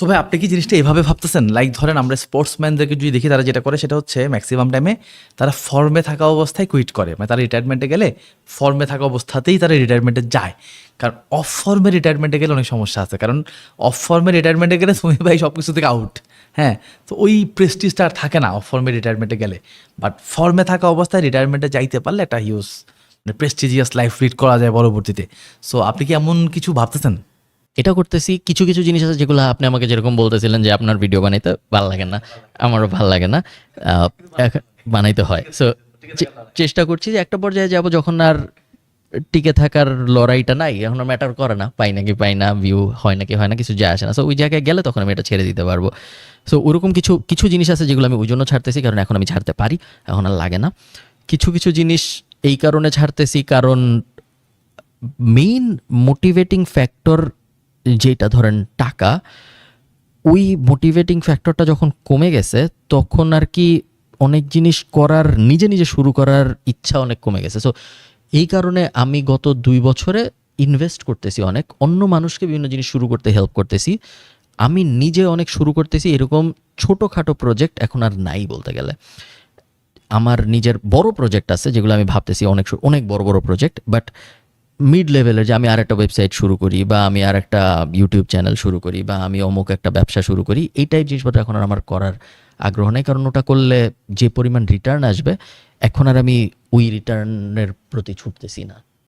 So ভাই আপনি কি জিনিসটা এভাবে ভাবতেছেন? লাইক ধরেন আমরা স্পোর্টসম্যানদেরকে যদি দেখি, তারা যেটা করে সেটা হচ্ছে ম্যাক্সিমাম টাইমে তারা ফর্মে থাকা অবস্থায় কুইট করে, মানে তারা রিটায়ারমেন্টে গেলে ফর্মে থাকা অবস্থাতেই তারা রিটায়ারমেন্টে যায়। কারণ অফ ফর্মে রিটায়ারমেন্টে গেলে অনেক সমস্যা আছে, কারণ অফ ফর্মে রিটায়ারমেন্টে গেলে তুমি ভাই সব কিছু থেকে আউট। হ্যাঁ, তো ওই প্রেস্টিজটা আর থাকে না অফ ফর্মে রিটায়ারমেন্টে গেলে। বাট ফর্মে থাকা অবস্থায় রিটায়ারমেন্টে যাইতে পারলে একটা হিউজ মানে প্রেস্টিজিয়াস লাইফ লিড করা যায় পরবর্তীতে। সো আপনি কি এমন কিছু ভাবতেছেন? এটা করতেছি। কিছু কিছু জিনিস আছে যেগুলো আপনি আমাকে যেরকম বলতেছিলেন যে আপনার ভিডিও বানাইতে ভালো লাগে না, আমারও ভালো লাগে না, আহ, বানাইতে হয়। সো চেষ্টা করছি যে একটা পর্যায়ে যাব যখন আর টিকে থাকার লড়াইটা নাই, এখন আর ম্যাটার করে না পাই নাকি পাই না, ভিউ হয় নাকি হয় না, কিছু যায় আসে না। সো ওই জায়গায় গেলে তখন আমি এটা ছেড়ে দিতে পারবো। সো ওরকম কিছু কিছু জিনিস আছে যেগুলো আমি ওই জন্য ছাড়তেছি, কারণ এখন আমি ছাড়তে পারি, এখন আর লাগে না। কিছু কিছু জিনিস এই কারণে ছাড়তেছি কারণ মেইন মোটিভেটিং ফ্যাক্টর যেটা ধরেন টাকা, ওই মোটিভেটিং ফ্যাক্টরটা যখন কমে গেছে তখন আর কি অনেক জিনিস করার, নিজে নিজে শুরু করার ইচ্ছা অনেক কমে গেছে। সো এই কারণে আমি গত 2 বছরে ইনভেস্ট করতেছি অনেক, অন্য মানুষকে বিভিন্ন জিনিস শুরু করতে হেল্প করতেছি, আমি নিজে অনেক শুরু করতেছি। এরকম ছোটোখাটো প্রজেক্ট এখন আর নাই বলতে গেলে। আমার নিজের বড় প্রজেক্ট আছে যেগুলো আমি ভাবতেছি, অনেক অনেক বড় বড় প্রজেক্ট, বাট মিড লেভেলের, যে আমি আর একটা ওয়েবসাইট শুরু করি, বা আমি আর একটা ইউটিউব চ্যানেল শুরু করি, বা আমি অমুক একটা ব্যবসা শুরু করি, এই টাইপ জিনিসপত্র এখন আর আমার করার আগ্রহ নেই। কারণ ওটা করলে যে পরিমাণ রিটার্ন আসবে, এখন আর আমি ওই রিটার্নের প্রতি ছুটতেছি না।